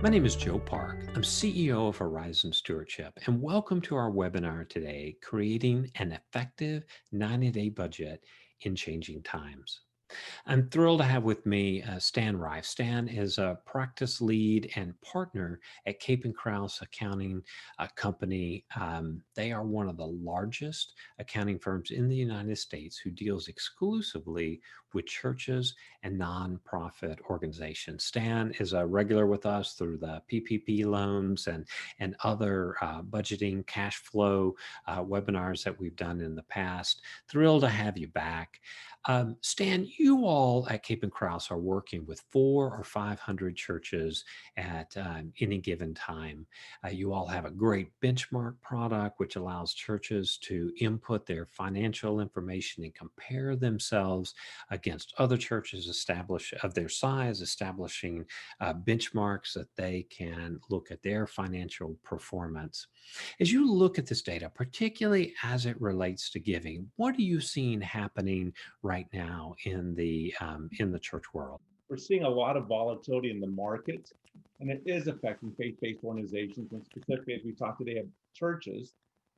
My name is Joe Park. I'm CEO of Horizons Stewardship, and welcome to our webinar today, Creating an Effective 90-Day Budget in Changing Times. I'm thrilled to have with me Stan Reiff. Stan is a practice lead and partner at CapinCrouse accounting company. They are one of the largest accounting firms in the United States who deals exclusively with churches and nonprofit organizations. Stan is a regular with us through the PPP loans and other budgeting cash flow webinars that we've done in the past. Thrilled to have you back. Stan, you all at CapinCrouse are working with 400 or 500 churches at any given time. You all have a great benchmark product which allows churches to input their financial information and compare themselves against other churches of their size, establishing benchmarks that they can look at their financial performance. As you look at this data, particularly as it relates to giving, what are you seeing happening right now in the church world? We're seeing a lot of volatility in the market, and it is affecting faith-based organizations, and specifically as we talk today of churches.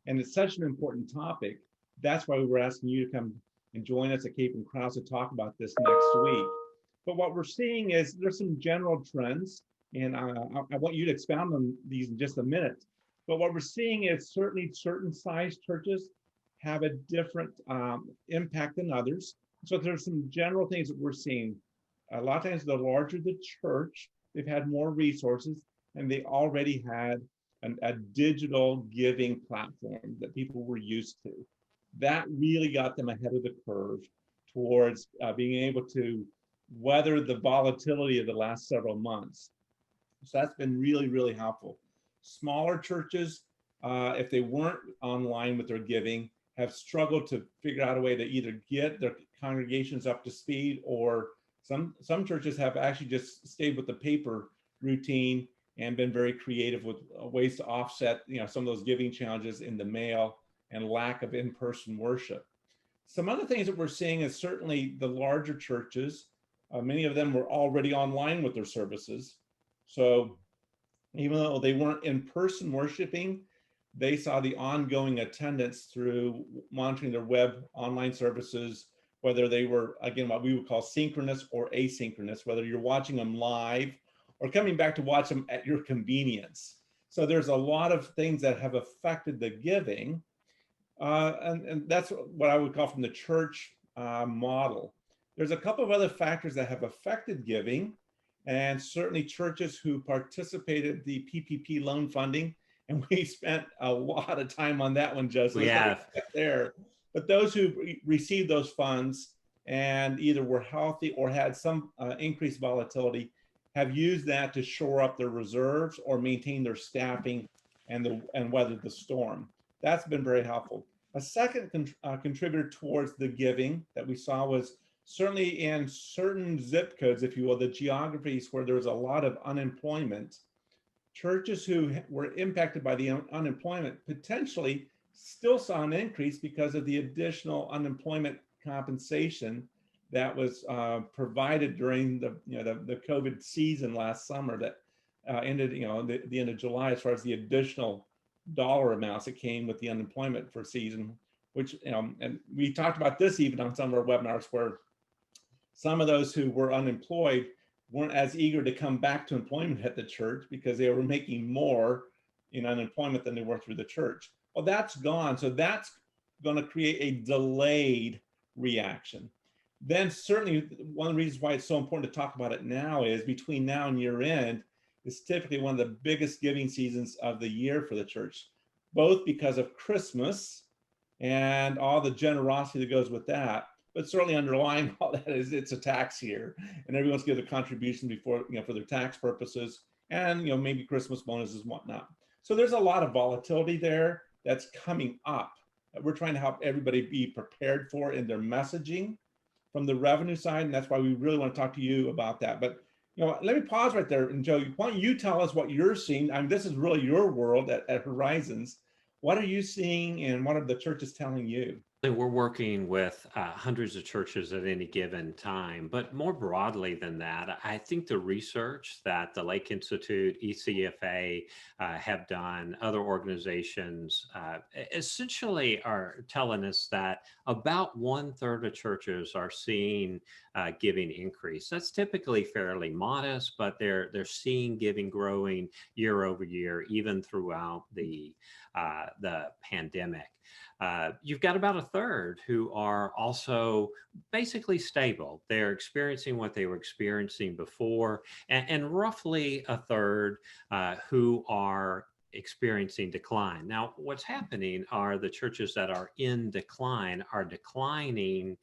And it's such an important topic. That's why we were asking you to come and join us at CapinCrouse to talk about this next week. But what we're seeing is there's some general trends, and I want you to expound on these in just a minute. But what we're seeing is certainly certain size churches have a different impact than others. So there's some general things that we're seeing. A lot of times, the larger the church, they've had more resources, and they already had a digital giving platform that people were used to. That really got them ahead of the curve towards being able to weather the volatility of the last several months. So that's been really, really helpful. Smaller churches, if they weren't online with their giving, have struggled to figure out a way to either get their congregations up to speed, or some churches have actually just stayed with the paper routine and been very creative with ways to offset, some of those giving challenges in the mail and lack of in-person worship. Some other things that we're seeing is certainly the larger churches. Many of them were already online with their services. So even though they weren't in-person worshiping, they saw the ongoing attendance through monitoring their web online services, whether they were, again, what we would call synchronous or asynchronous, whether you're watching them live or coming back to watch them at your convenience. So there's a lot of things that have affected the giving. And that's what I would call from the church model. There's a couple of other factors that have affected giving, and certainly churches who participated the PPP loan funding. And we spent a lot of time on that one, Joe. So let's get there. But those who received those funds and either were healthy or had some increased volatility have used that to shore up their reserves or maintain their staffing and weather the storm. That's been very helpful. A second contributor towards the giving that we saw was certainly in certain zip codes, if you will, the geographies where there was a lot of unemployment. Churches who were impacted by the unemployment potentially still saw an increase because of the additional unemployment compensation that was provided during the COVID season last summer that ended the end of July, as far as the additional dollar amounts that came with the unemployment for season, which and we talked about this even on some of our webinars, where some of those who were unemployed weren't as eager to come back to employment at the church because they were making more in unemployment than they were through the church. Well, that's gone. So that's going to create a delayed reaction. Then certainly one of the reasons why it's so important to talk about it now is between now and year end is typically one of the biggest giving seasons of the year for the church, both because of Christmas and all the generosity that goes with that. But certainly underlying all that is it's a tax year, and everyone's giving a contribution before, for their tax purposes, and maybe Christmas bonuses and whatnot. So there's a lot of volatility there that's coming up that we're trying to help everybody be prepared for in their messaging from the revenue side, and that's why we really want to talk to you about that. But let me pause right there, and Joe, why don't you tell us what you're seeing? I mean, this is really your world at Horizons. What are you seeing, and what are the churches telling you? And we're working with hundreds of churches at any given time. But more broadly than that, I think the research that the Lake Institute, ECFA have done, other organizations essentially are telling us that about 1/3 of churches are seeing giving increase. That's typically fairly modest, but they're seeing giving growing year over year, even throughout the pandemic. You've got about a third who are also basically stable. They're experiencing what they were experiencing before, and roughly a third who are experiencing decline. Now, what's happening are the churches that are in decline are declining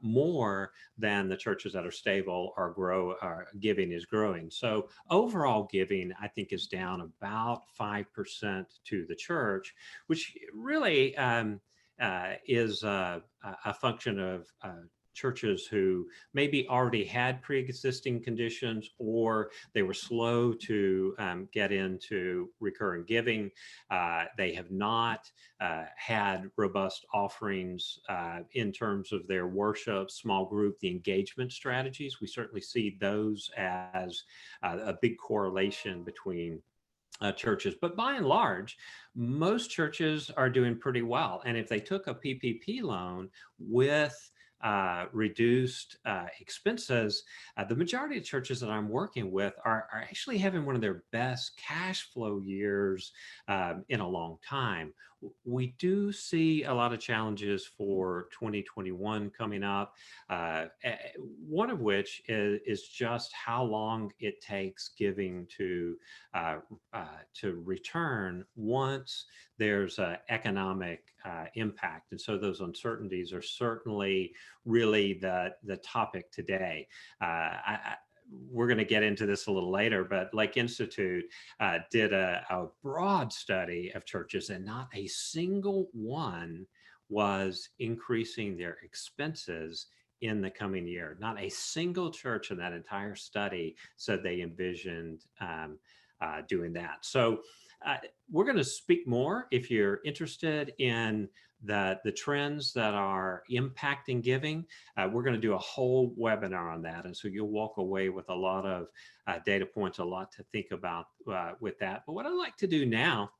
more than the churches that are stable or giving is growing. So overall giving, I think, is down about 5% to the church, which really is a function of churches who maybe already had pre-existing conditions, or they were slow to get into recurring giving. They have not had robust offerings in terms of their worship, small group, the engagement strategies. We certainly see those as a big correlation between churches. But by and large, most churches are doing pretty well. And if they took a PPP loan with reduced expenses, the majority of churches that I'm working with are actually having one of their best cash flow years in a long time. We do see a lot of challenges for 2021 coming up, one of which is just how long it takes giving uh, to return once there's economic impact. And so those uncertainties are certainly really the topic today. We're going to get into this a little later, but Lake Institute did a broad study of churches, and not a single one was increasing their expenses in the coming year. Not a single church in that entire study said they envisioned doing that. So we're going to speak more if you're interested in the trends that are impacting giving. We're going to do a whole webinar on that. And so you'll walk away with a lot of data points, a lot to think about with that. But what I'd like to do now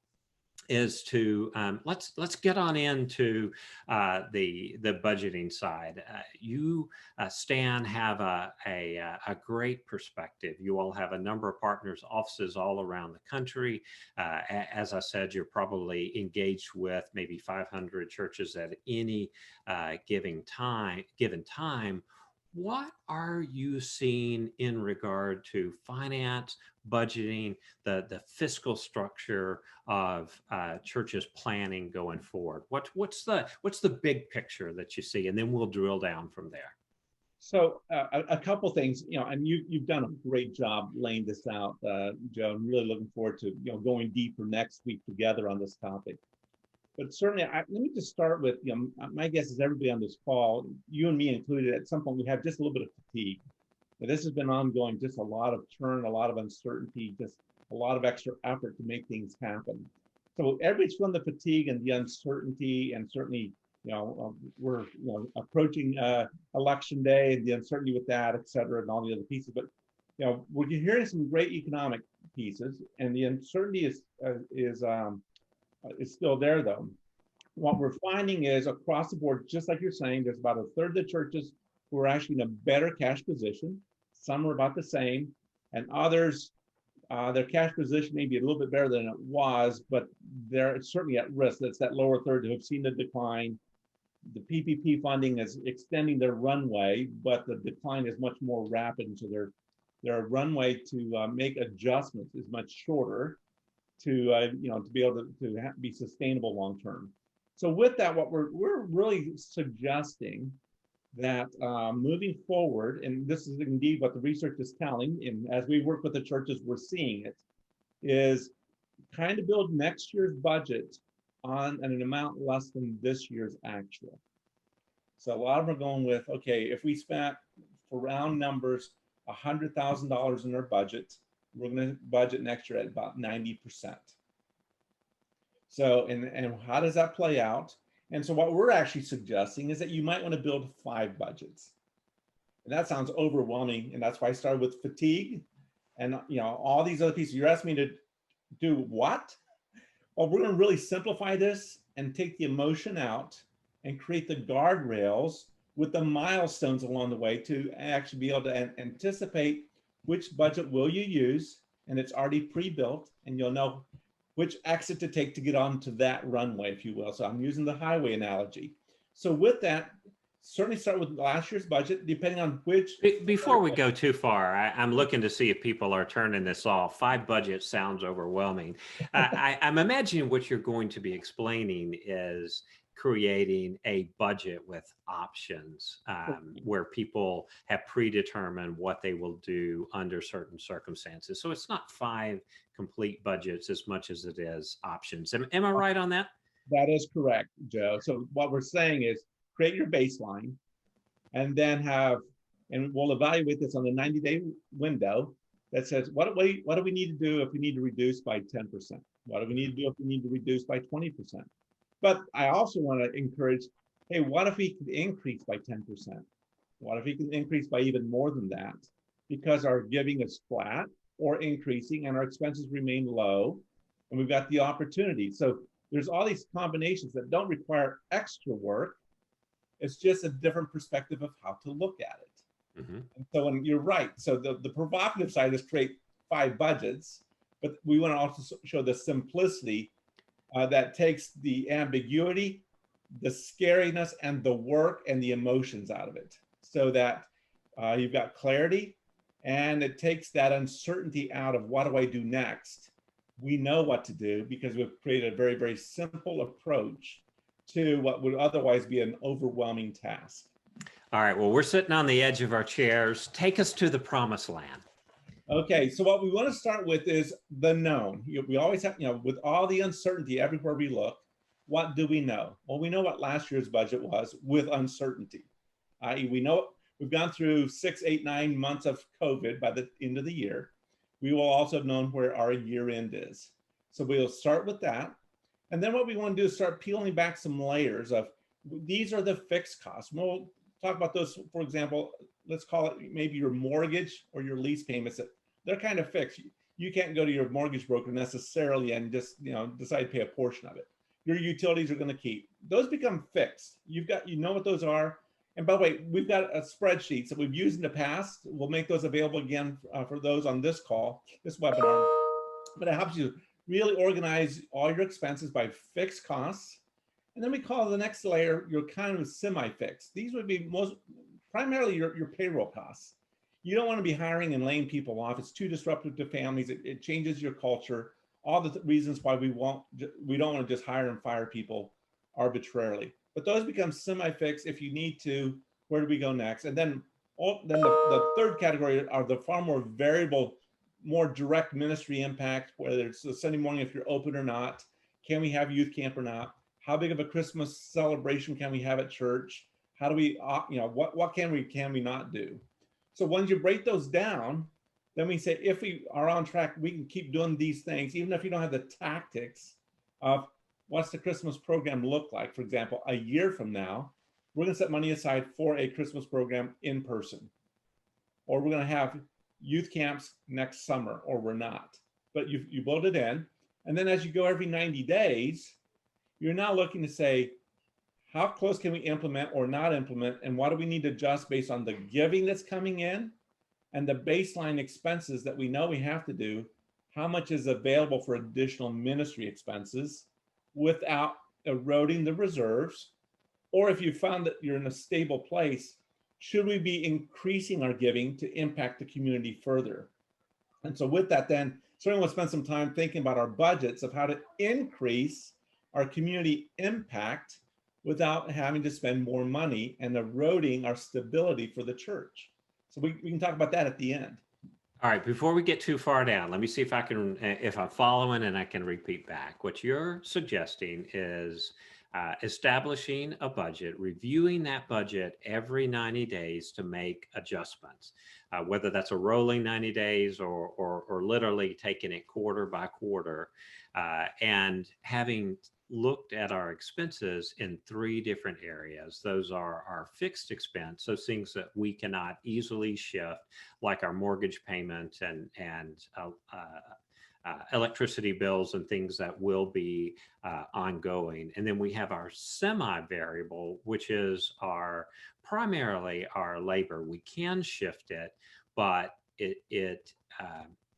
is to let's get on into the budgeting side. You, Stan, have a great perspective. You all have a number of partners, offices all around the country. As I said, you're probably engaged with maybe 500 churches at any given time. What are you seeing in regard to finance, budgeting, the fiscal structure of churches planning going forward? What's the big picture that you see, and then we'll drill down from there. So a couple things, and you've done a great job laying this out, Joe. I'm really looking forward to going deeper next week together on this topic. But certainly, let me just start with, my guess is everybody on this call, you and me included, at some point we have just a little bit of fatigue. Now, this has been ongoing, just a lot of churn, a lot of uncertainty, just a lot of extra effort to make things happen. So everybody's feeling the fatigue and the uncertainty, and certainly, we're approaching election day and the uncertainty with that, et cetera, and all the other pieces. But we're hearing some great economic pieces, and the uncertainty is still there, though. What we're finding is across the board, just like you're saying, there's about a third of the churches who are actually in a better cash position. Some are about the same, and others, their cash position may be a little bit better than it was, but they're certainly at risk. That's that lower third who have seen the decline. The PPP funding is extending their runway, but the decline is much more rapid, and so their runway to make adjustments is much shorter to be able to be sustainable long term. So with that, what we're really suggesting that moving forward, and this is indeed what the research is telling, and as we work with the churches, we're seeing it, is kind of build next year's budget on an amount less than this year's actual. So a lot of them are going with, okay, if we spent, for round numbers, $100,000 in our budget, we're going to budget next year at about 90%. So, and how does that play out? And so what we're actually suggesting is that you might want to build 5 budgets. And that sounds overwhelming. And that's why I started with fatigue and all these other pieces. You're asking me to do what? Well, we're going to really simplify this and take the emotion out and create the guardrails with the milestones along the way to actually be able to anticipate which budget will you use, and it's already pre-built, and you'll know which exit to take to get onto that runway, if you will. So I'm using the highway analogy. So with that, certainly start with last year's budget, depending on which. Before we go too far, I'm looking to see if people are turning this off. 5 budgets sounds overwhelming. I'm imagining what you're going to be explaining is creating a budget with options where people have predetermined what they will do under certain circumstances. So it's not 5 complete budgets as much as it is options. Am I right on that? That is correct, Joe. So what we're saying is create your baseline and then and we'll evaluate this on the 90-day window that says, what do we need to do if we need to reduce by 10%? What do we need to do if we need to reduce by 20%? But I also want to encourage, hey, what if we could increase by 10%? What if we could increase by even more than that? Because our giving is flat or increasing and our expenses remain low and we've got the opportunity. So there's all these combinations that don't require extra work. It's just a different perspective of how to look at it. Mm-hmm. And so when you're right, so the provocative side is create 5 budgets, but we want to also show the simplicity that takes the ambiguity, the scariness, and the work and the emotions out of it so that you've got clarity and it takes that uncertainty out of what do I do next. We know what to do because we've created a very, very simple approach to what would otherwise be an overwhelming task. All right, well, we're sitting on the edge of our chairs. Take us to the promised land. Okay, so what we want to start with is the known. We always have, with all the uncertainty everywhere we look, what do we know? Well, we know what last year's budget was with uncertainty. I.e., we know we've gone through 6, 8, 9 months of COVID by the end of the year. We will also have known where our year end is. So we'll start with that. And then what we want to do is start peeling back some layers of these are the fixed costs. We'll talk about those, for example, let's call it maybe your mortgage or your lease payments. They're kind of fixed. You can't go to your mortgage broker necessarily and just decide to pay a portion of it. Your utilities are going to keep. Those become fixed. You know what those are. And by the way, we've got a spreadsheet that we've used in the past. We'll make those available again for those on this call, this webinar. But it helps you really organize all your expenses by fixed costs. And then we call the next layer your kind of semi-fixed. These would be primarily your payroll costs. You don't want to be hiring and laying people off. It's too disruptive to families. It changes your culture. All the reasons why we don't want to just hire and fire people arbitrarily. But those become semi-fixed. If you need to, where do we go next? And then the third category are the far more variable, more direct ministry impact, whether it's a Sunday morning if you're open or not. Can we have youth camp or not? How big of a Christmas celebration can we have at church? How do we, what can we not do? So once you break those down, then we say, if we are on track, we can keep doing these things, even if you don't have the tactics of what's the Christmas program look like. For example, a year from now, we're going to set money aside for a Christmas program in person, or we're going to have youth camps next summer, or we're not. But you build it in. And then as you go every 90 days, you're now looking to say, how close can we implement or not implement? And what do we need to adjust based on the giving that's coming in and the baseline expenses that we know we have to do? How much is available for additional ministry expenses without eroding the reserves? Or if you found that you're in a stable place, should we be increasing our giving to impact the community further? And so with that, then certainly we'll spend some time thinking about our budgets of how to increase our community impact without having to spend more money and eroding our stability for the church. So we can talk about that at the end. All right, before we get too far down, let me see if I'm following and I can repeat back. What you're suggesting is establishing a budget, reviewing that budget every 90 days to make adjustments. whether that's a rolling 90 days or literally taking it quarter by quarter, and having looked at our expenses in three different areas. Those are our fixed expense, so things that we cannot easily shift, like our mortgage payment and electricity bills and things that will be ongoing. And then we have our semi-variable, which is our primarily our labor. We can shift it, but it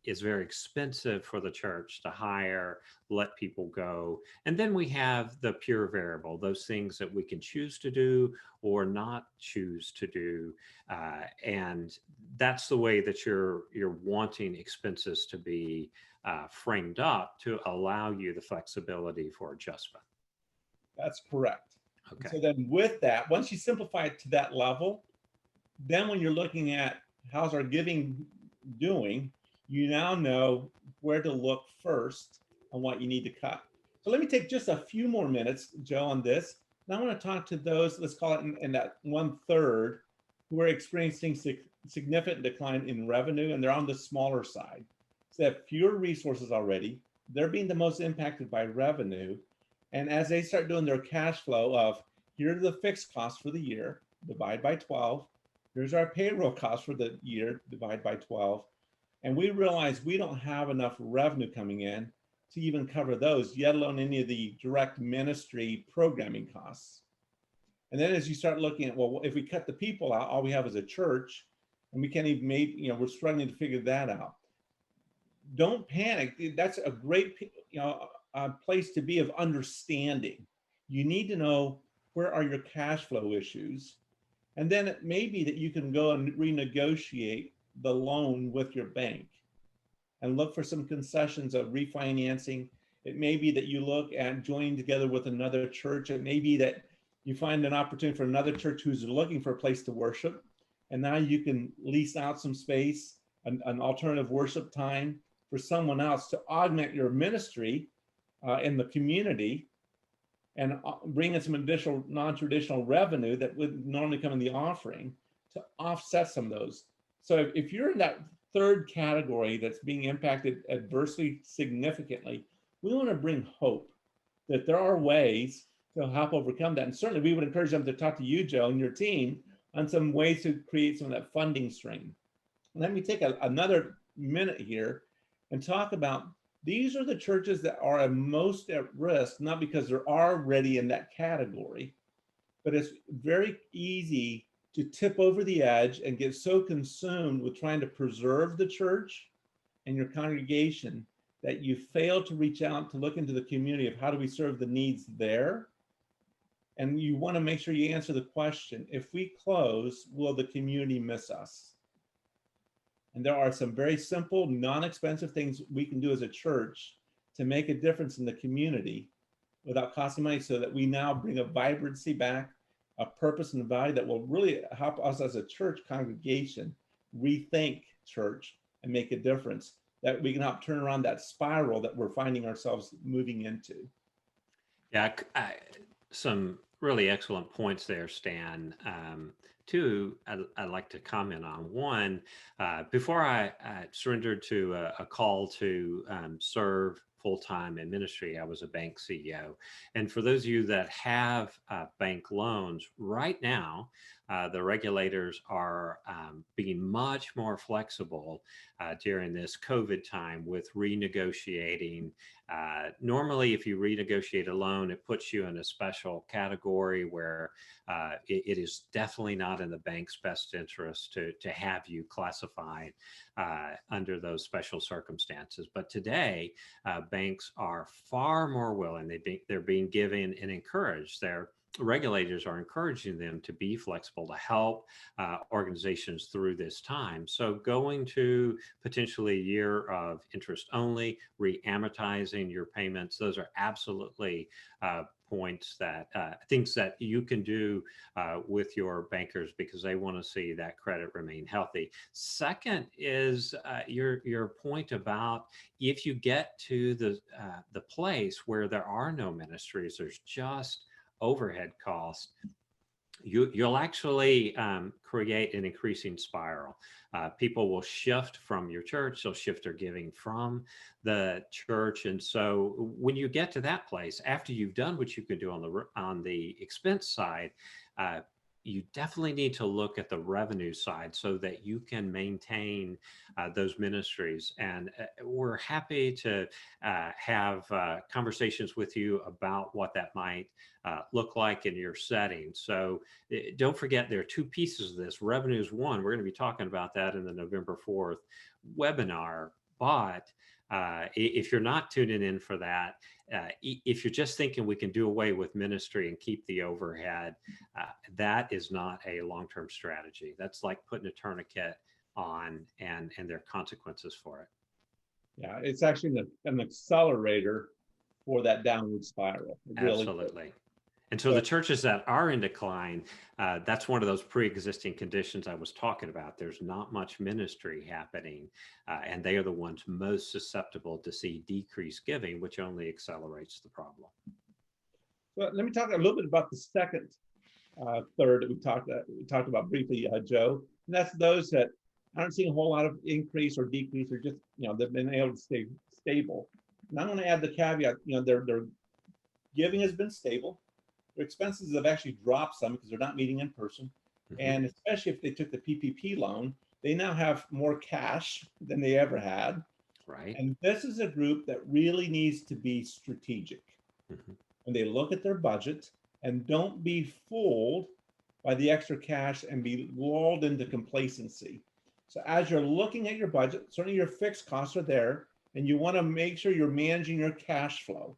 is very expensive for the church to hire, let people go. And then we have the pure variable, those things that we can choose to do or not choose to do. And that's the way that you're wanting expenses to be framed up to allow you the flexibility for adjustment. That's correct. Okay. So then with that, once you simplify it to that level, then when you're looking at how's our giving doing, you now know where to look first and what you need to cut. So let me take just a few more minutes, Joe, on this. Now I want to talk to those, let's call it in that 1/3, who are experiencing significant decline in revenue, and they're on the smaller side. So they have fewer resources already. They're being the most impacted by revenue. And as they start doing their cash flow of, here are the fixed costs for the year, divide by 12. Here's our payroll costs for the year, divide by 12. And we realize we don't have enough revenue coming in to even cover those, yet alone any of the direct ministry programming costs. And then as you start looking at, well, if we cut the people out, all we have is a church, and we can't even make, we're struggling to figure that out. Don't panic. That's a great, place to be of understanding. You need to know, where are your cash flow issues? And then it may be that you can go and renegotiate the loan with your bank and look for some concessions of refinancing. It may be that you look at joining together with another church. It may be that you find an opportunity for another church who's looking for a place to worship, and now you can lease out some space, an alternative worship time for someone else to augment your ministry in the community, and bring in some additional non-traditional revenue that would normally come in the offering to offset some of those. So if you're in that third category that's being impacted adversely significantly, we want to bring hope that there are ways to help overcome that. And certainly we would encourage them to talk to you, Joe, and your team on some ways to create some of that funding stream. Let me take another minute here and talk about, these are the churches that are most at risk, not because they're already in that category, but it's very easy to tip over the edge and get so consumed with trying to preserve the church and your congregation that you fail to reach out to look into the community of, how do we serve the needs there? And you want to make sure you answer the question, if we close, will the community miss us? And there are some very simple, non-expensive things we can do as a church to make a difference in the community without costing money, so that we now bring a vibrancy back, a purpose and a value that will really help us as a church congregation rethink church and make a difference, that we can help turn around that spiral that we're finding ourselves moving into. Yeah, some really excellent points there, Stan. Two, I'd like to comment on. One, before I surrendered to a call to serve full-time in ministry, I was a bank CEO. And for those of you that have bank loans, right now, the regulators are being much more flexible during this COVID time with renegotiating. Normally, if you renegotiate a loan, it puts you in a special category where it is definitely not in the bank's best interest to have you classified under those special circumstances. But today, banks are far more willing. They're being given and encouraged. Their regulators are encouraging them to be flexible, to help organizations through this time. So going to potentially a year of interest only, re-amortizing your payments, those are absolutely points that things that you can do with your bankers, because they want to see that credit remain healthy. Second is your point about, if you get to the place where there are no ministries, there's just overhead costs, you'll actually create an increasing spiral. People will shift from your church, they'll shift their giving from the church. And so when you get to that place, after you've done what you can do on the expense side, uh, you definitely need to look at the revenue side so that you can maintain those ministries. And we're happy to have conversations with you about what that might look like in your setting. So don't forget, there are two pieces of this. Revenue is one. We're going to be talking about that in the November 4th webinar. But if you're not tuning in for that, if you're just thinking we can do away with ministry and keep the overhead, that is not a long-term strategy. That's like putting a tourniquet on, and there are consequences for it. Yeah, it's actually an accelerator for that downward spiral. Really. Absolutely. And so So, the churches that are in decline, that's one of those pre-existing conditions I was talking about. There's not much ministry happening, and they are the ones most susceptible to see decreased giving, which only accelerates the problem. so let me talk a little bit about the second third that we talked about briefly, Joe. And that's those that aren't seeing a whole lot of increase or decrease, or just they've been able to stay stable. And I'm going to add the caveat, their giving has been stable. Their expenses have actually dropped some because they're not meeting in person. And especially if they took the PPP loan, they now have more cash than they ever had. Right. And this is a group that really needs to be strategic when they look at their budget, and don't be fooled by the extra cash and be lulled into complacency. So as you're looking at your budget, certainly your fixed costs are there, and you want to make sure you're managing your cash flow.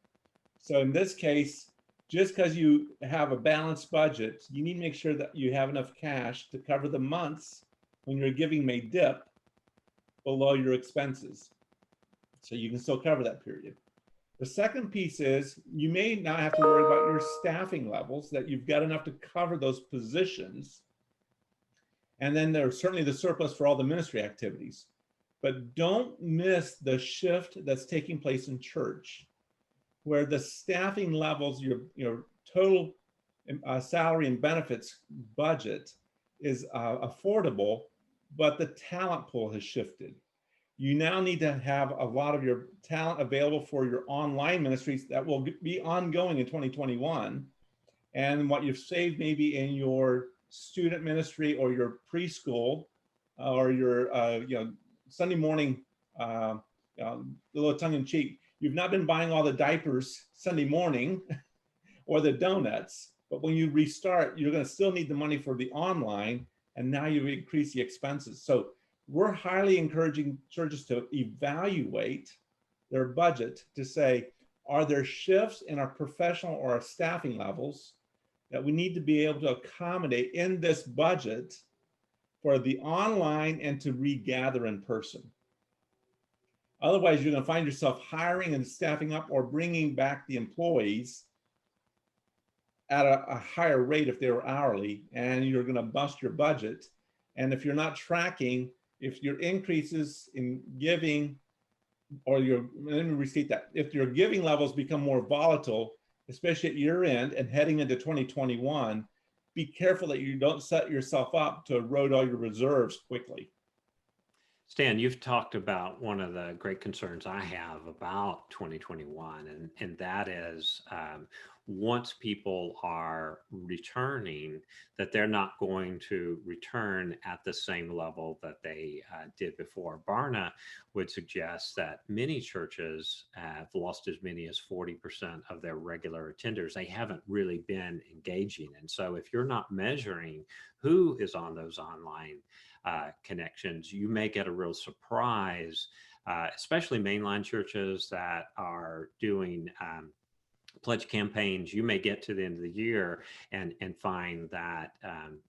So in this case, just because you have a balanced budget, you need to make sure that you have enough cash to cover the months when your giving may dip below your expenses. So you can still cover that period. The second piece is you may not have to worry about your staffing levels, that you've got enough to cover those positions. And then there's certainly the surplus for all the ministry activities. But don't miss the shift that's taking place in church, where the staffing levels, your total salary and benefits budget is affordable, but the talent pool has shifted. You now need to have a lot of your talent available for your online ministries that will be ongoing in 2021. And what you've saved maybe in your student ministry or your preschool or your Sunday morning, a little tongue in cheek, you've not been buying all the diapers Sunday morning or the donuts, but when you restart, you're going to still need the money for the online, and now you increase the expenses. So we're highly encouraging churches to evaluate their budget to say, are there shifts in our professional or our staffing levels that we need to be able to accommodate in this budget for the online and to regather in person? Otherwise, you're going to find yourself hiring and staffing up or bringing back the employees at a higher rate if they were hourly, and you're going to bust your budget. And if you're not tracking, if your increases in giving or let me restate that, if your giving levels become more volatile, especially at year end and heading into 2021, be careful that you don't set yourself up to erode all your reserves quickly. Stan, you've talked about one of the great concerns I have about 2021, and that is once people are returning, that they're not going to return at the same level that they did before. Barna would suggest that many churches have lost as many as 40% of their regular attenders. They haven't really been engaging. And so if you're not measuring who is on those online connections, you may get a real surprise, especially mainline churches that are doing pledge campaigns. You may get to the end of the year and find that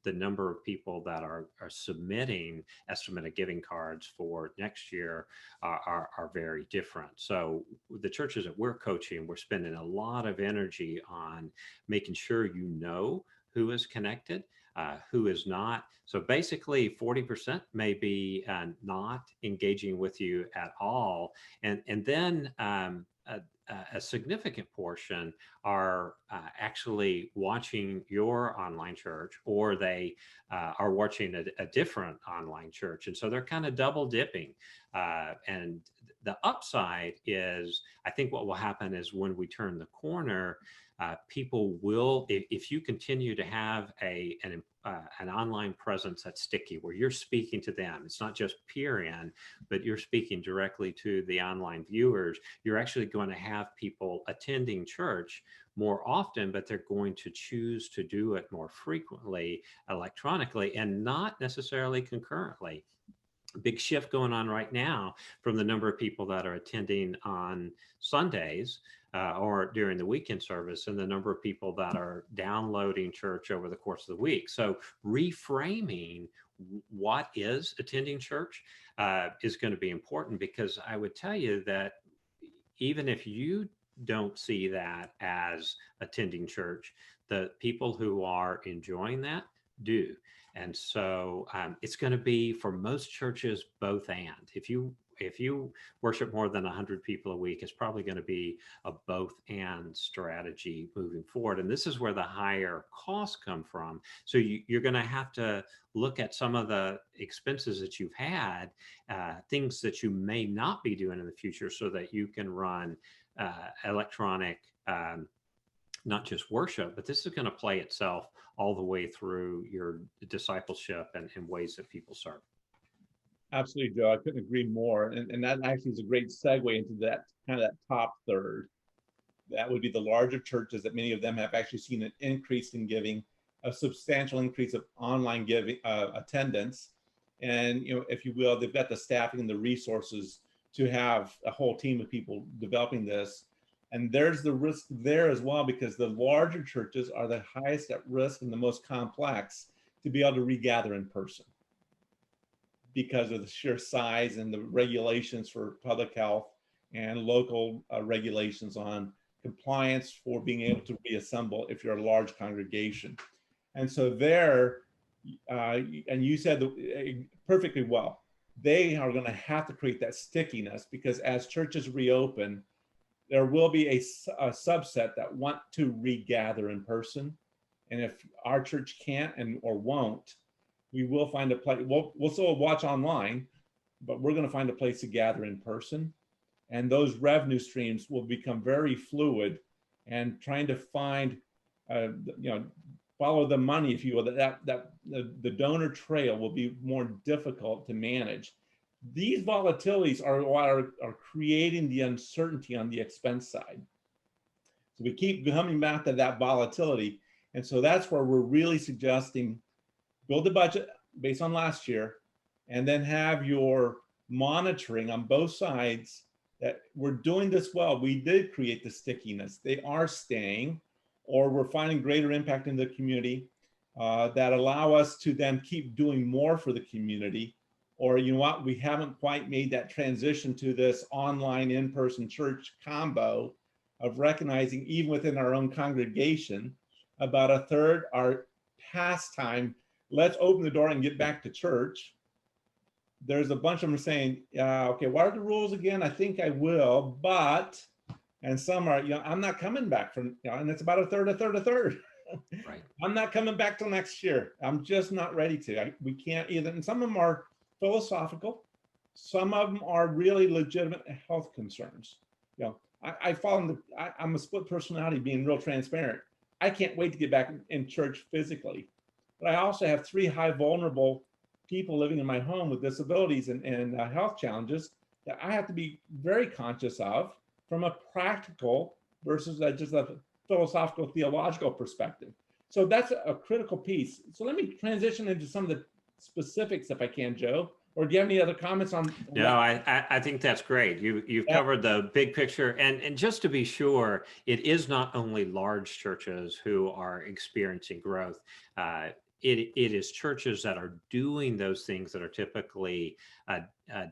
the number of people that are submitting estimated giving cards for next year are very different. So the churches that we're coaching, we're spending a lot of energy on making sure you know who is connected, who is not. So basically 40% may be not engaging with you at all. And then a significant portion are actually watching your online church, or they are watching a different online church. And so they're kind of double dipping. And the upside is, I think what will happen is when we turn the corner, people will, if you continue to have an online presence that's sticky, where you're speaking to them, it's not just peer in, but you're speaking directly to the online viewers, you're actually going to have people attending church more often, but they're going to choose to do it more frequently electronically and not necessarily concurrently. Big shift going on right now from the number of people that are attending on Sundays or during the weekend service, and the number of people that are downloading church over the course of the week. So reframing what is attending church is going to be important, because I would tell you that even if you don't see that as attending church, the people who are enjoying that do. And so it's going to be, for most churches, both and. If you worship more than 100 people a week, it's probably going to be a both and strategy moving forward. And this is where the higher costs come from. So you're going to have to look at some of the expenses that you've had, things that you may not be doing in the future, so that you can run electronic, not just worship, but this is going to play itself all the way through your discipleship and ways that people serve. Absolutely, Joe. I couldn't agree more. And that actually is a great segue into that kind of that top third. That would be the larger churches, that many of them have actually seen an increase in giving, a substantial increase of online giving attendance. And, if you will, they've got the staffing and the resources to have a whole team of people developing this. And there's the risk there as well, because the larger churches are the highest at risk and the most complex to be able to regather in person, because of the sheer size and the regulations for public health and local regulations on compliance for being able to reassemble if you're a large congregation. And so there, and you said perfectly well, they are going to have to create that stickiness, because as churches reopen, there will be a subset that want to regather in person. And if our church can't or won't, we will find a place. We'll still watch online, but we're going to find a place to gather in person. And those revenue streams will become very fluid, and trying to find, follow the money, if you will, the donor trail will be more difficult to manage. These volatilities are what are creating the uncertainty on the expense side. So we keep coming back to that volatility. And so that's where we're really suggesting build a budget based on last year, and then have your monitoring on both sides that we're doing this well. We did create the stickiness. They are staying, or we're finding greater impact in the community that allow us to then keep doing more for the community. Or, you know what, we haven't quite made that transition to this online in-person church combo of recognizing, even within our own congregation, about a third are pastime. Let's open the door and get back to church. There's a bunch of them saying, okay, what are the rules again? I think I will, but, and some are, I'm not coming back from, and it's about a third. Right. I'm not coming back till next year. I'm just not ready to. We can't either. And some of them are philosophical. Some of them are really legitimate health concerns. I fall in I'm a split personality, being real transparent. I can't wait to get back in church physically. But I also have 3 high vulnerable people living in my home with disabilities and health challenges that I have to be very conscious of from a practical versus just a philosophical, theological perspective. So that's a critical piece. So let me transition into some of the specifics if I can, Joe. Or do you have any other comments on? No, I think that's great. You've covered the big picture, and just to be sure, it is not only large churches who are experiencing growth. It is churches that are doing those things that are typically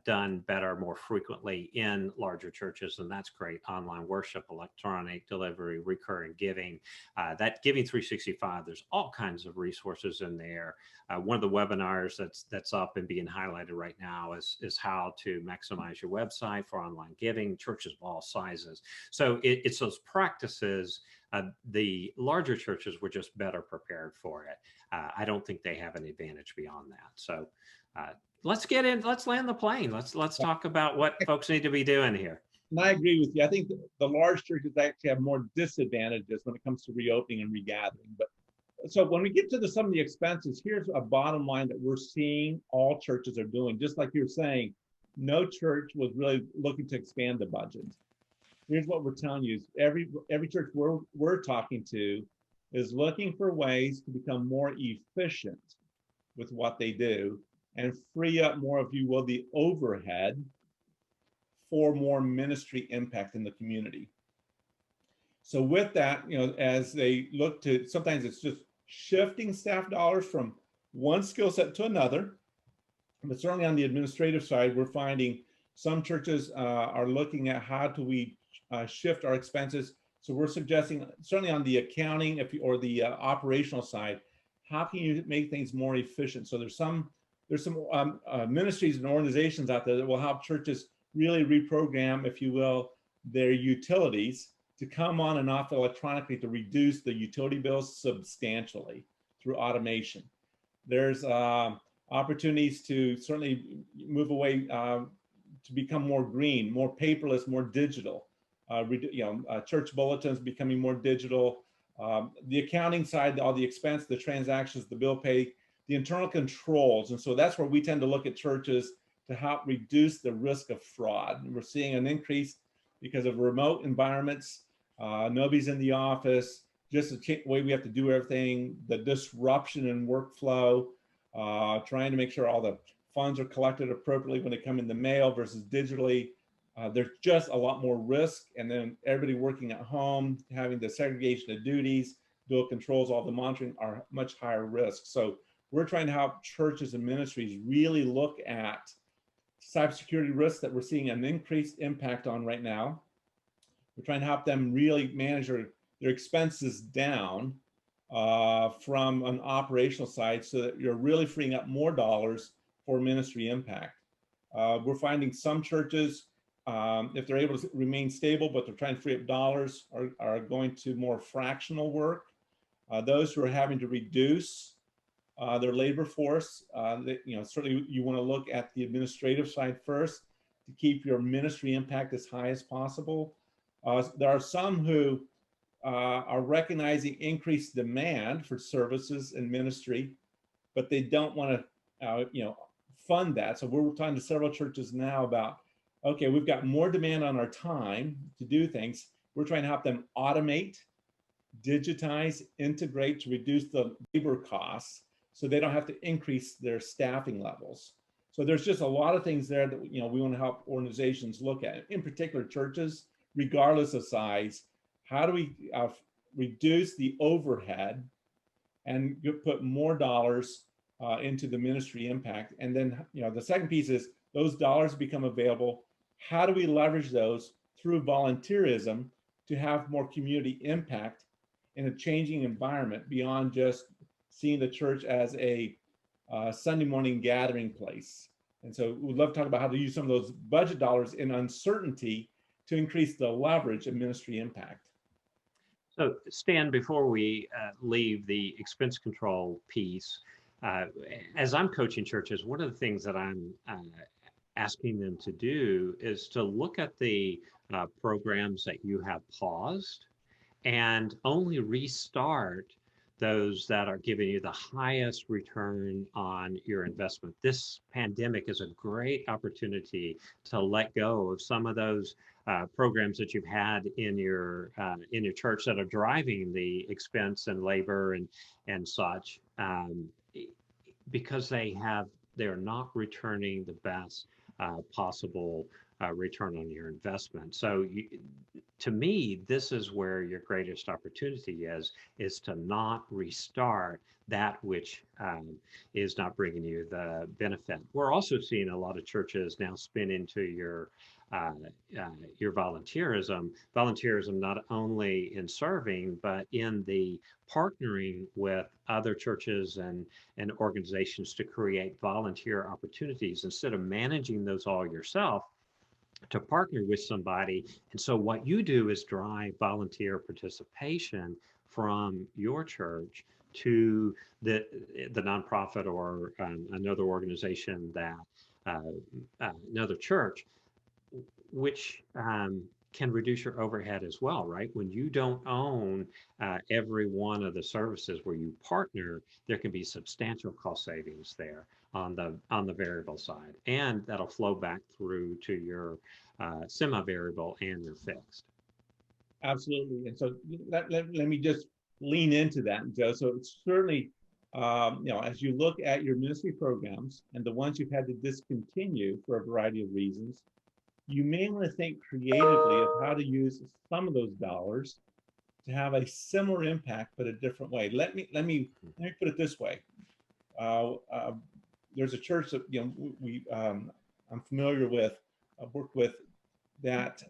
done better more frequently in larger churches, and that's great. Online worship, electronic delivery, recurring giving, that Giving 365. There's all kinds of resources in there. One of the webinars that's up and being highlighted right now is how to maximize your website for online giving. Churches of all sizes. So it's those practices. The larger churches were just better prepared for it. I don't think they have an advantage beyond that. So let's get in. Let's land the plane. Let's talk about what folks need to be doing here. And I agree with you. I think the large churches actually have more disadvantages when it comes to reopening and regathering. But so when we get to some of the expenses, here's a bottom line that we're seeing all churches are doing. Just like you're saying, no church was really looking to expand the budget. Here's what we're telling you: is every church we're talking to is looking for ways to become more efficient with what they do and free up more, if you will, the overhead for more ministry impact in the community. So with that, as they look to, sometimes it's just shifting staff dollars from one skill set to another. But certainly on the administrative side, we're finding some churches are looking at how do we shift our expenses. So we're suggesting, certainly on the accounting or the operational side, how can you make things more efficient? So there's some ministries and organizations out there that will help churches really reprogram, if you will, their utilities to come on and off electronically to reduce the utility bills substantially through automation. There's opportunities to certainly move away to become more green, more paperless, more digital. Church bulletins becoming more digital. The accounting side, all the expense, the transactions, the bill pay, the internal controls. And so that's where we tend to look at churches to help reduce the risk of fraud. And we're seeing an increase because of remote environments, nobody's in the office, just the way we have to do everything, the disruption in workflow, trying to make sure all the funds are collected appropriately when they come in the mail versus digitally. There's just a lot more risk. And then everybody working at home, having the segregation of duties, dual controls, all the monitoring are much higher risk. So we're trying to help churches and ministries really look at cybersecurity risks that we're seeing an increased impact on right now. We're trying to help them really manage their expenses down from an operational side so that you're really freeing up more dollars for ministry impact. We're finding some churches, if they're able to remain stable, but they're trying to free up dollars, are going to more fractional work. Those who are having to reduce their labor force, certainly you want to look at the administrative side first to keep your ministry impact as high as possible. There are some who are recognizing increased demand for services and ministry, but they don't want to, fund that. So we're talking to several churches now about, okay, we've got more demand on our time to do things. We're trying to help them automate, digitize, integrate to reduce the labor costs so they don't have to increase their staffing levels. So there's just a lot of things there that we want to help organizations look at, in particular churches, regardless of size. How do we reduce the overhead and put more dollars into the ministry impact? And then, the second piece is those dollars become available. How do we leverage those through volunteerism to have more community impact in a changing environment beyond just seeing the church as a Sunday morning gathering place? And so we'd love to talk about how to use some of those budget dollars in uncertainty to increase the leverage of ministry impact. So Stan, before we leave the expense control piece, as I'm coaching churches, one of the things that I'm asking them to do is to look at the programs that you have paused and only restart those that are giving you the highest return on your investment. This pandemic is a great opportunity to let go of some of those programs that you've had in your church that are driving the expense and labor and such, because they're not returning the best possible return on your investment. So to me, this is where your greatest opportunity is to not restart that which is not bringing you the benefit. We're also seeing a lot of churches now spin into uh, your volunteerism. Volunteerism not only in serving, but in the partnering with other churches and organizations to create volunteer opportunities instead of managing those all yourself, to partner with somebody. And so what you do is drive volunteer participation from your church to the nonprofit or another organization that uh, another church, which can reduce your overhead as well, right? When you don't own every one of the services where you partner, there can be substantial cost savings there on the variable side, and that'll flow back through to your semi-variable and your fixed. Absolutely. And so let me just lean into that, Joe. So it's certainly, as you look at your ministry programs and the ones you've had to discontinue for a variety of reasons, you may want to think creatively of how to use some of those dollars to have a similar impact, but a different way. Let me put it this way. Uh, uh, there's a church that I'm familiar with, I've worked with, that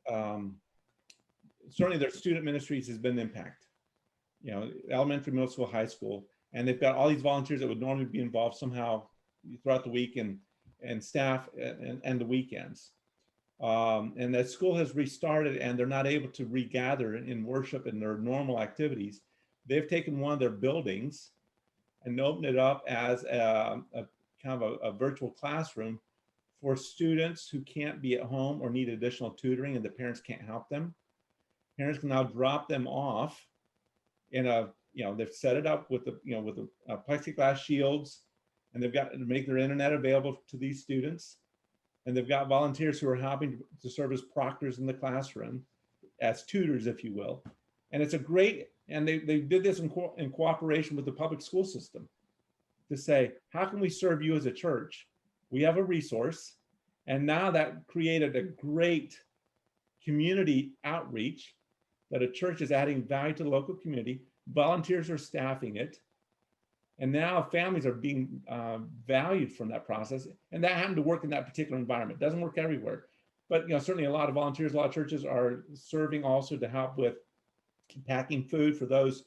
certainly their student ministries has been impacted. Elementary, middle school, high school, and they've got all these volunteers that would normally be involved somehow throughout the week and staff and the weekends. And that school has restarted and they're not able to regather in worship and their normal activities. They've taken one of their buildings and opened it up as a kind of a virtual classroom for students who can't be at home or need additional tutoring and the parents can't help them. Parents can now drop them off in they've set it up with the plexiglass shields, and they've got to make their internet available to these students. And they've got volunteers who are helping to serve as proctors in the classroom, as tutors, if you will. And it's a great, and they did this in cooperation with the public school system to say, how can we serve you as a church? We have a resource. And now that created a great community outreach that a church is adding value to the local community. Volunteers are staffing it. And now families are being valued from that process. And that happened to work in that particular environment. It doesn't work everywhere. But certainly a lot of volunteers, a lot of churches are serving also to help with packing food for those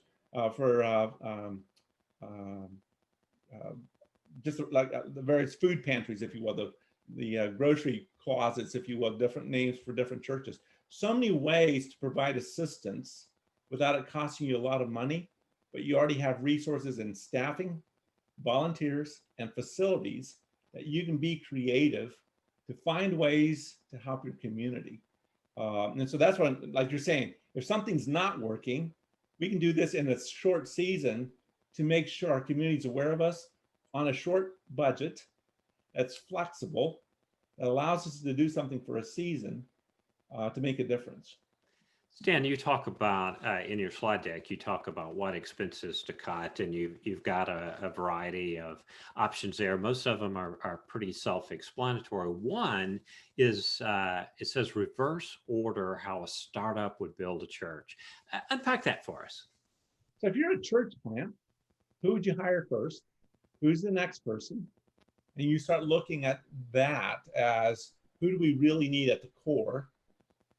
just like the various food pantries, if you will, the grocery closets, if you will, different names for different churches. So many ways to provide assistance without it costing you a lot of money, but you already have resources in staffing, volunteers, and facilities that you can be creative to find ways to help your community. And so that's what, like you're saying, if something's not working, we can do this in a short season to make sure our community is aware of us on a short budget that's flexible, that allows us to do something for a season to make a difference. Stan, you talk about in your slide deck, you talk about what expenses to cut, and you've got a variety of options there. Most of them are pretty self-explanatory. One is it says reverse order how a startup would build a church. Unpack that for us. So if you're a church plant, who would you hire first? Who's the next person? And you start looking at that as, who do we really need at the core?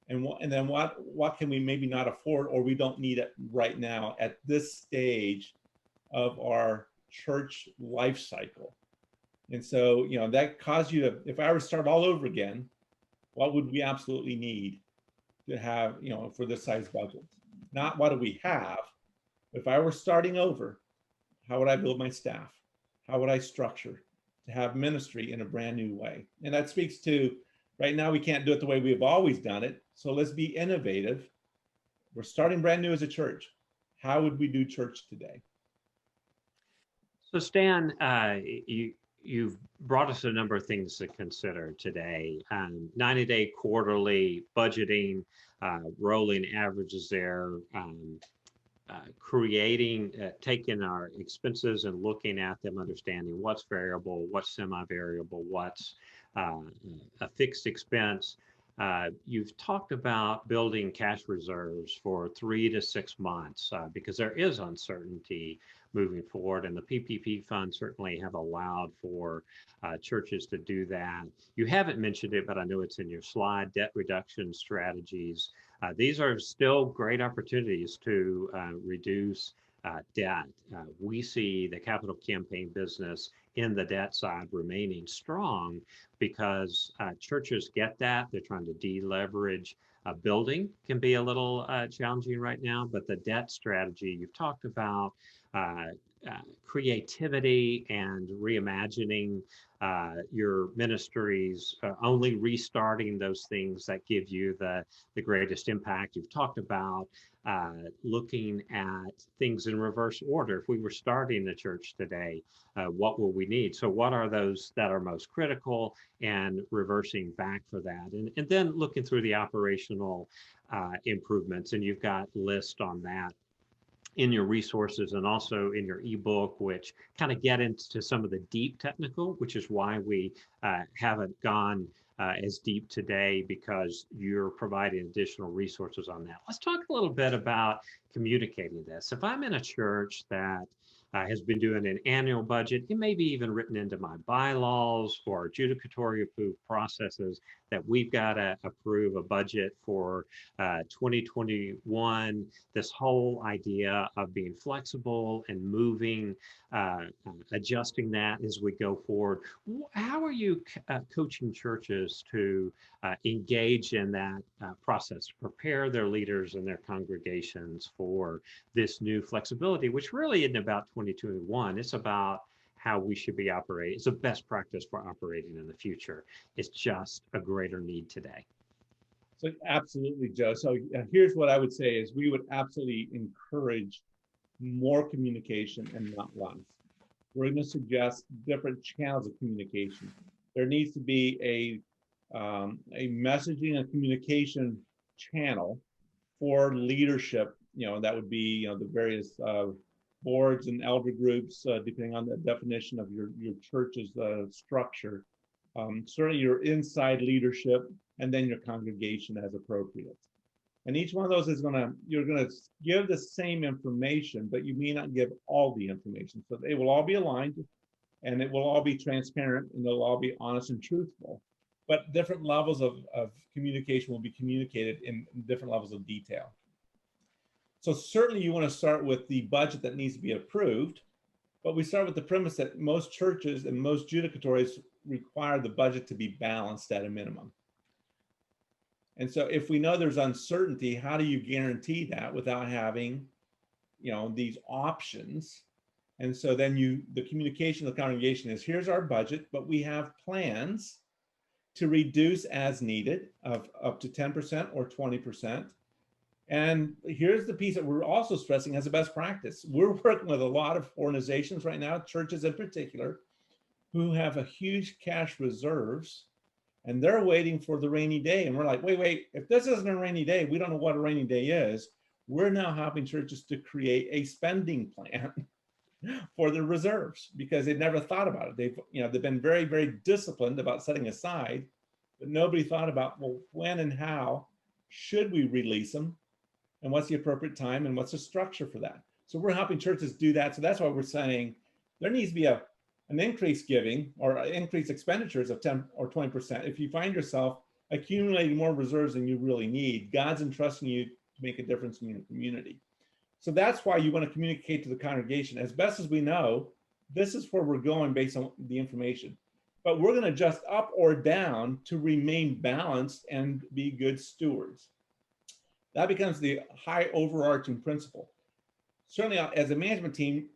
And then what can we maybe not afford, or we don't need it right now at this stage of our church life cycle. And so, that caused you to, if I were to start all over again, what would we absolutely need to have, for this size budget? Not what do we have. If I were starting over, how would I build my staff? How would I structure to have ministry in a brand new way? And that speaks to, right now, we can't do it the way we've always done it. So let's be innovative. We're starting brand new as a church. How would we do church today? So Stan, you've brought us a number of things to consider today. 90-day quarterly budgeting, rolling averages there, taking our expenses and looking at them, understanding what's variable, what's semi-variable, what's a fixed expense. You've talked about building cash reserves for 3 to 6 months because there is uncertainty moving forward, and the PPP funds certainly have allowed for churches to do that. You haven't mentioned it, but I know it's in your slide, debt reduction strategies. These are still great opportunities to reduce debt. We see the capital campaign business in the debt side remaining strong because churches get that. They're trying to deleverage. Building can be a little challenging right now, but the debt strategy you've talked about, uh, creativity and reimagining your ministries, only restarting those things that give you the greatest impact. You've talked about looking at things in reverse order. If we were starting the church today, what will we need? So what are those that are most critical and reversing back for that? And then looking through the operational improvements, and you've got lists on that in your resources and also in your ebook, which kind of get into some of the deep technical, which is why we haven't gone as deep today because you're providing additional resources on that. Let's talk a little bit about communicating this. If I'm in a church that has been doing an annual budget, it may be even written into my bylaws or adjudicatory approved processes that we've got to approve a budget for 2021. This whole idea of being flexible and moving, adjusting that as we go forward. How are you coaching churches to engage in that process, prepare their leaders and their congregations for this new flexibility, which really isn't about 2021. It's about how we should be operating. It's a best practice for operating in the future. It's just a greater need today. So absolutely, Joe. So here's what I would say is we would absolutely encourage more communication and not less. We're going to suggest different channels of communication. There needs to be a messaging and communication channel for leadership. That would be the various boards and elder groups, depending on the definition of your church's structure. Certainly your inside leadership, and then your congregation as appropriate. And each one of those is you're gonna give the same information, but you may not give all the information. So they will all be aligned and it will all be transparent and they'll all be honest and truthful. But different levels of communication will be communicated in different levels of detail. So certainly you want to start with the budget that needs to be approved, but we start with the premise that most churches and most judicatories require the budget to be balanced at a minimum. And so if we know there's uncertainty, how do you guarantee that without having, these options? And so then the communication of the congregation is, here's our budget, but we have plans to reduce as needed of up to 10% or 20%. And here's the piece that we're also stressing as a best practice. We're working with a lot of organizations right now, churches in particular, who have a huge cash reserves, and they're waiting for the rainy day. And we're like, wait, if this isn't a rainy day, we don't know what a rainy day is. We're now helping churches to create a spending plan for their reserves because they've never thought about it. They've been very, very disciplined about setting aside, but nobody thought about, well, when and how should we release them? And what's the appropriate time and what's the structure for that? So we're helping churches do that. So that's why we're saying there needs to be an increased giving or increased expenditures of 10 or 20%. If you find yourself accumulating more reserves than you really need, God's entrusting you to make a difference in your community. So that's why you want to communicate to the congregation. As best as we know, this is where we're going based on the information. But we're going to adjust up or down to remain balanced and be good stewards. That becomes the high overarching principle. Certainly, as a management team,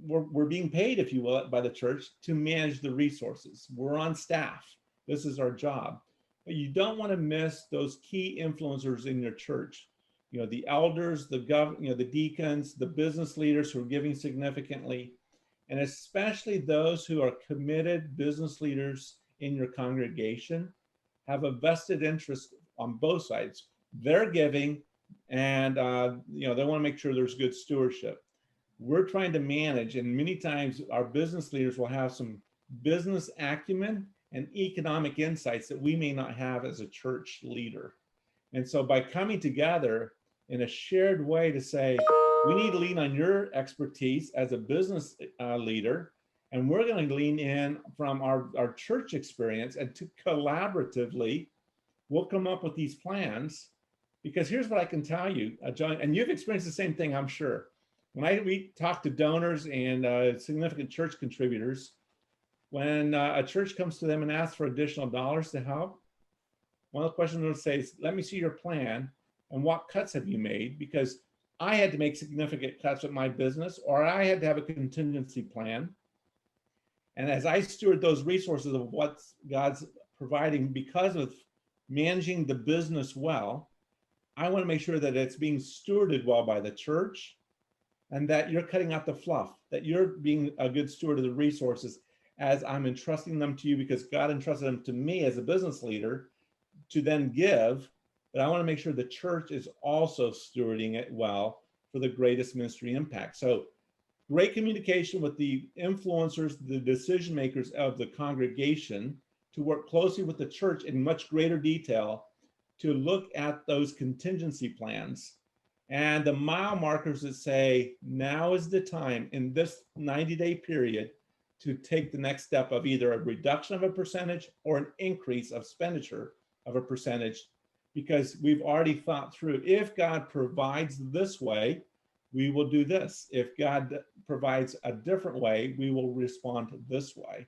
we're being paid, if you will, by the church to manage the resources. We're on staff. This is our job. But you don't want to miss those key influencers in your church. The elders, the deacons, the business leaders who are giving significantly, and especially those who are committed business leaders in your congregation have a vested interest on both sides. They're giving, and they want to make sure there's good stewardship. We're trying to manage, and many times our business leaders will have some business acumen and economic insights that we may not have as a church leader. And so by coming together in a shared way to say, we need to lean on your expertise as a business leader, and we're going to lean in from our church experience, and to collaboratively, we'll come up with these plans. Because here's what I can tell you, John, and you've experienced the same thing, I'm sure. When we talk to donors and significant church contributors, when a church comes to them and asks for additional dollars to help, one of the questions they'll say is, let me see your plan and what cuts have you made? Because I had to make significant cuts with my business, or I had to have a contingency plan. And as I steward those resources of what God's providing because of managing the business well, I want to make sure that it's being stewarded well by the church, and that you're cutting out the fluff, that you're being a good steward of the resources as I'm entrusting them to you, because God entrusted them to me as a business leader to then give. But I want to make sure the church is also stewarding it well for the greatest ministry impact. So great communication with the influencers, the decision makers of the congregation, to work closely with the church in much greater detail to look at those contingency plans and the mile markers that say, now is the time in this 90-day period to take the next step of either a reduction of a percentage or an increase of expenditure of a percentage, because we've already thought through, if God provides this way, we will do this. If God provides a different way, we will respond this way.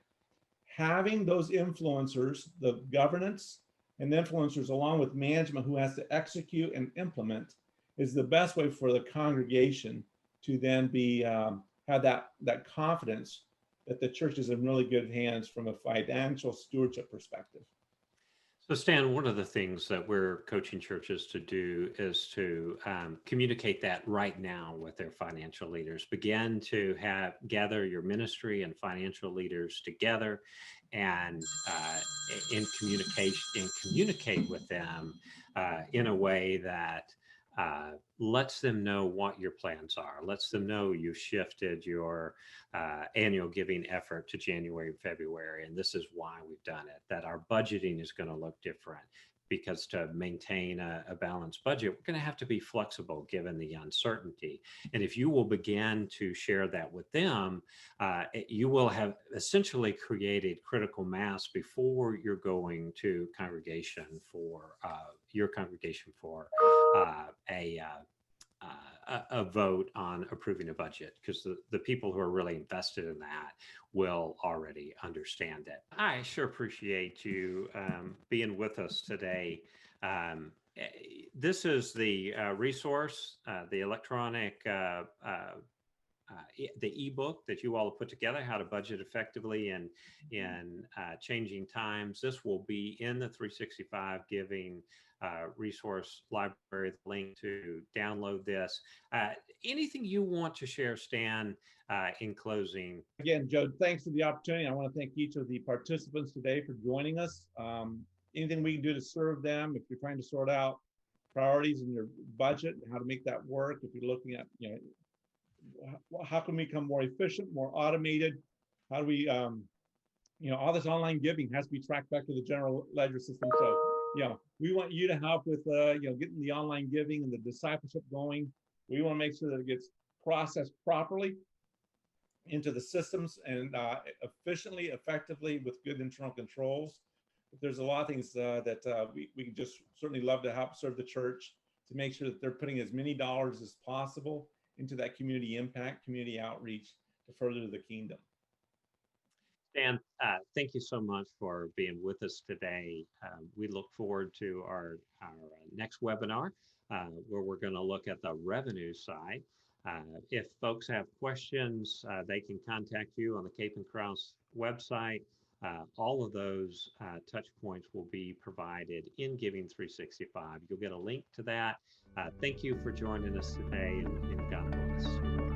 Having those influencers, the governance and influencers, along with management who has to execute and implement, is the best way for the congregation to then be have that confidence that the church is in really good hands from a financial stewardship perspective. So, Stan, one of the things that we're coaching churches to do is to communicate that right now with their financial leaders. Begin to gather your ministry and financial leaders together, and in communication, and communicate with them in a way that lets them know what your plans are, lets them know you've shifted your annual giving effort to January and February, and this is why we've done it, that our budgeting is going to look different. Because to maintain a balanced budget, we're going to have to be flexible given the uncertainty. And if you will begin to share that with them, you will have essentially created critical mass before you're going to congregation for your congregation for a vote on approving a budget, because the people who are really invested in that will already understand it. I sure appreciate you being with us today. This is the resource, the electronic, the ebook that you all have put together, How to Budget Effectively in Changing Times. This will be in the 365 Giving resource library, the link to download this. Anything you want to share, Stan, in closing? Again, Joe, thanks for the opportunity. I want to thank each of the participants today for joining us. Anything we can do to serve them, if you're trying to sort out priorities in your budget, how to make that work, if you're looking at, how can we become more efficient, more automated? How do we, all this online giving has to be tracked back to the general ledger system. So, we want you to help with, getting the online giving and the discipleship going. We want to make sure that it gets processed properly into the systems and efficiently, effectively, with good internal controls. But there's a lot of things that we can just certainly love to help serve the church to make sure that they're putting as many dollars as possible into that community impact, community outreach to further the kingdom. Stan, thank you so much for being with us today. We look forward to our next webinar where we're going to look at the revenue side. If folks have questions, they can contact you on the CapinCrouse website. All of those touch points will be provided in Giving 365. You'll get a link to that. Thank you for joining us today, and God bless.